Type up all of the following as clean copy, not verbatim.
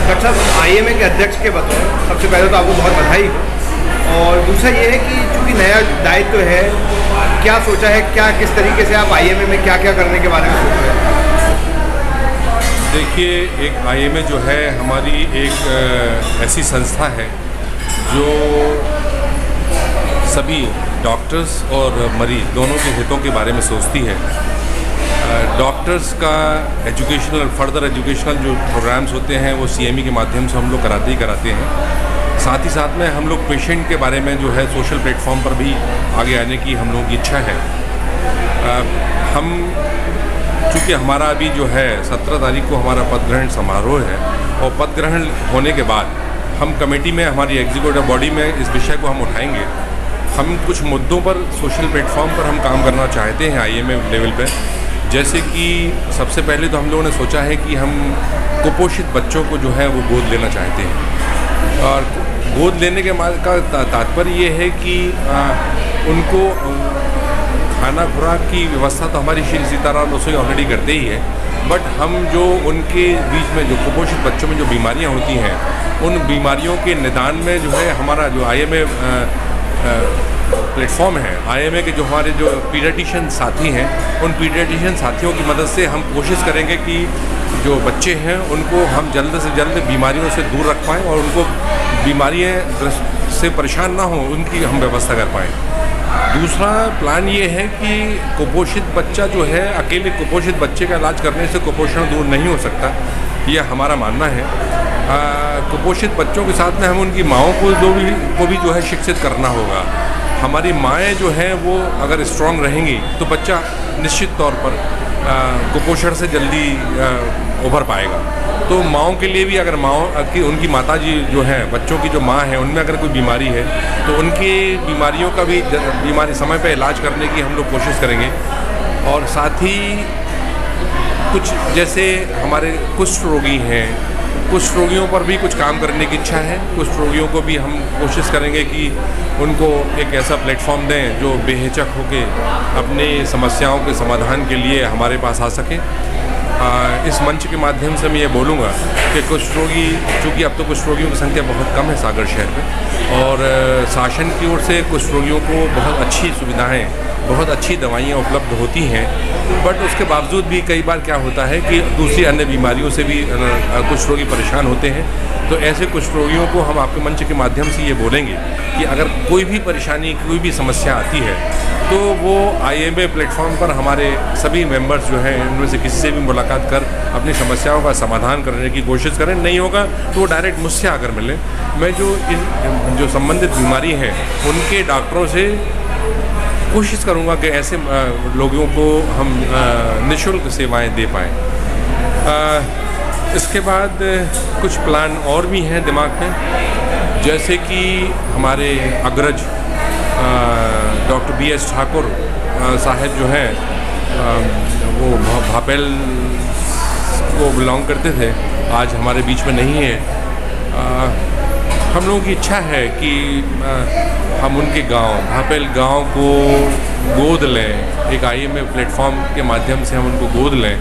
Doctor साहब, IMA के अध्यक्ष के बतौर सबसे पहले तो आपको बहुत बधाई हो, और दूसरा ये है कि चूँकि नया दायित्व है, क्या सोचा है, क्या किस तरीके से आप आईएमए में क्या क्या करने के बारे में सोच रहे हैं? देखिए, एक आईएमए जो है हमारी एक ऐसी संस्था है जो सभी डॉक्टर्स और मरीज दोनों के हितों के बारे में सोचती है। डॉक्टर्स का एजुकेशनल फर्दर एजुकेशनल जो प्रोग्राम्स होते हैं वो सीएमई के माध्यम से हम लोग कराते हैं। साथ ही साथ में हम लोग पेशेंट के बारे में जो है सोशल प्लेटफॉर्म पर भी आगे आने की हम लोगों की इच्छा है। हम चूँकि हमारा अभी जो है 17 तारीख को हमारा पदग्रहण समारोह है, और पदग्रहण होने के बाद हम कमेटी में, हमारी एग्जीक्यूटिव बॉडी में इस विषय को हम उठाएंगे। हम कुछ मुद्दों पर सोशल प्लेटफॉर्म पर हम काम करना चाहते हैं आईएमए लेवल पे। जैसे कि सबसे पहले तो हम लोगों ने सोचा है कि हम कुपोषित बच्चों को जो है वो गोद लेना चाहते हैं, और गोद लेने के का तात्पर्य ये है कि उनको खाना खुराक की व्यवस्था तो हमारी श्री सीताराम रसोई ऑलरेडी करते ही है, बट हम जो उनके बीच में जो कुपोषित बच्चों में जो बीमारियां होती हैं, उन बीमारियों के निदान में जो है हमारा जो आईएमए प्लेटफॉर्म है, आईएमए के जो हमारे जो पीडियाट्रिशियन साथी हैं, उन पीडियाट्रिशियन साथियों की मदद से हम कोशिश करेंगे कि जो बच्चे हैं उनको हम जल्द से जल्द बीमारियों से दूर रख पाएँ, और उनको बीमारियाँ से परेशान ना हो उनकी हम व्यवस्था कर पाएँ। दूसरा प्लान ये है कि कुपोषित बच्चा जो है, अकेले कुपोषित बच्चे का इलाज करने से कुपोषण दूर नहीं हो सकता, यह हमारा मानना है। कुपोषित बच्चों के साथ में हम उनकी माँओं को भी जो है शिक्षित करना होगा। हमारी माएँ जो हैं वो अगर स्ट्रांग रहेंगी तो बच्चा निश्चित तौर पर कुपोषण से जल्दी उभर पाएगा। तो माँओं के लिए भी, अगर उनकी माताजी जो हैं, बच्चों की जो माँ है, उनमें अगर कोई बीमारी है तो उनकी बीमारियों का भी बीमारी समय पर इलाज करने की हम लोग कोशिश करेंगे। और साथ ही कुछ जैसे हमारे कुष्ठ रोगी हैं, कुष्ठ रोगियों पर भी कुछ काम करने की इच्छा है। कुष्ठ रोगियों को भी हम कोशिश करेंगे कि उनको एक ऐसा प्लेटफॉर्म दें जो बेहिचक होके अपनी समस्याओं के समाधान के लिए हमारे पास आ सकें। इस मंच के माध्यम से मैं ये बोलूँगा कि कुष्ठ रोगी, चूँकि अब तो कुष्ठ रोगियों की संख्या बहुत कम है सागर शहर में, और शासन की ओर से कुष्ठ रोगियों को बहुत अच्छी सुविधाएं, बहुत अच्छी दवाइयाँ उपलब्ध होती हैं, बट उसके बावजूद भी कई बार क्या होता है कि दूसरी अन्य बीमारियों से भी कुष्ठ रोगी परेशान होते हैं। तो ऐसे कुष्ठ रोगियों को हम आपके मंच के माध्यम से ये बोलेंगे कि अगर कोई भी परेशानी, कोई भी समस्या आती है तो वो आईएमए प्लेटफॉर्म पर हमारे सभी मेंबर्स जो हैं, उनमें से किसी से भी मुलाकात कर अपनी समस्याओं का समाधान करने की कोशिश करें। नहीं होगा तो वो डायरेक्ट मुझसे आकर मिलें। मैं जो संबंधित बीमारी हैं उनके डॉक्टरों से कोशिश करूंगा कि ऐसे लोगों को हम निःशुल्क सेवाएं दे पाएँ। इसके बाद कुछ प्लान और भी हैं दिमाग में, जैसे कि हमारे अग्रज डॉक्टर BS ठाकुर साहब जो हैं, वो भापेल को बिलोंग करते थे, आज हमारे बीच में नहीं है। हम लोगों की इच्छा है कि हम उनके गांव, भापेल गांव को गोद लें, एक आईएमए प्लेटफॉर्म के माध्यम से हम उनको गोद लें,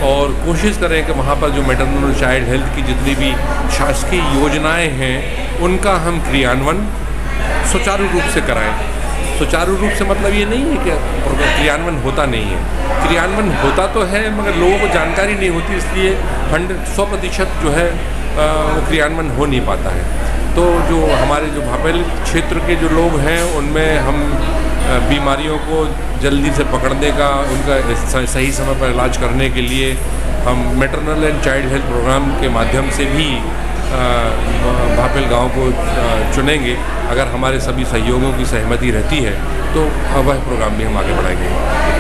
और कोशिश करें कि वहाँ पर जो मैटरनल चाइल्ड हेल्थ की जितनी भी शासकीय योजनाएं हैं उनका हम क्रियान्वयन सुचारू रूप से कराएं। सुचारू रूप से मतलब ये नहीं है कि क्रियान्वयन होता नहीं है, क्रियान्वयन होता तो है, मगर लोगों को जानकारी नहीं होती, इसलिए 100% जो है वो क्रियान्वयन हो नहीं पाता है। तो जो हमारे जो भापेल क्षेत्र के जो लोग हैं उनमें हम बीमारियों को जल्दी से पकड़ने का, उनका सही समय पर इलाज करने के लिए हम maternal and child health program के माध्यम से भी भापेल गांव को चुनेंगे। अगर हमारे सभी सहयोगियों की सहमति रहती है तो वह प्रोग्राम भी हम आगे बढ़ाएंगे।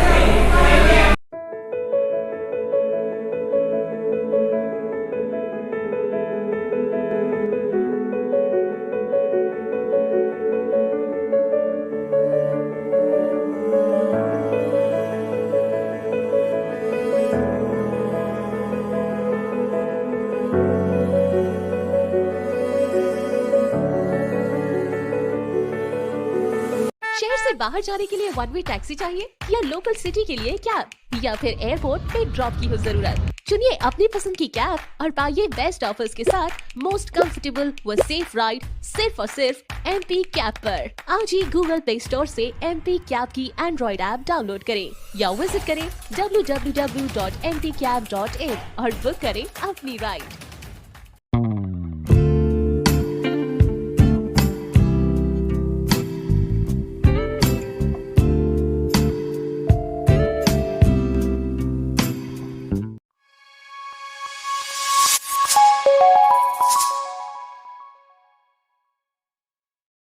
शहर से बाहर जाने के लिए वन वे टैक्सी चाहिए, या लोकल सिटी के लिए कैब, या फिर एयरपोर्ट पे ड्रॉप की हो जरूरत? चुनिए अपनी पसंद की कैब और पाइए बेस्ट ऑफर्स के साथ मोस्ट कंफर्टेबल व सेफ राइड सिर्फ और सिर्फ MP कैब पर। आज ही गूगल प्ले स्टोर से MP कैब की एंड्रॉइड ऐप डाउनलोड करें या विजिट करें www.mpcab.in और बुक करें अपनी राइड।